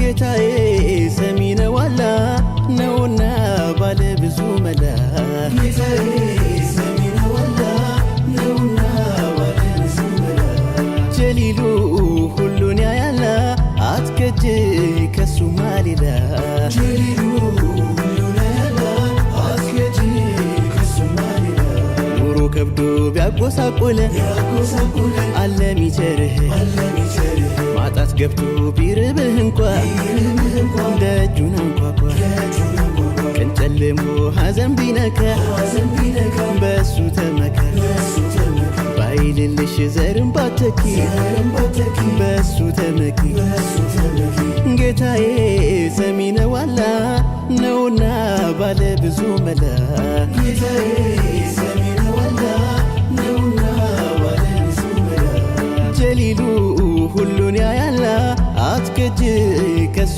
ጌታዬ ሰሚ ነው አላ ነውና ባለ ብዙ መላ ጌታዬ ሰሚ ነው አላ ነውና ባለ ብዙ መላ ጀሊሉ ሁሉን ያያላ አትከጅ ከሱ ማሌላ ጀሊሉ ሁሉን ያያላ አትከጅ ከሱ ማሌላ ኑሮ ከብዶ ቢያጎሳቁለ አለ ሚቸርህ ማጣት ገብቶ ቢርብህ እንኳ ደጁን አንኳኳ ቀን ጨልሞ ሐዘን ቢነካ በሱ ተመካ ባይልልሽ ዘርን ባተኪ በሱ ተመኪ ጌታዬ ሰሚ ነው አላ ነውና ባለ ብዙ መላ ጌታዬ ሰሚ ነው አላ ነውና ባለ ብዙ መላ ጀሊሉ ሁሉን ያያላ አትከጅ ከሱ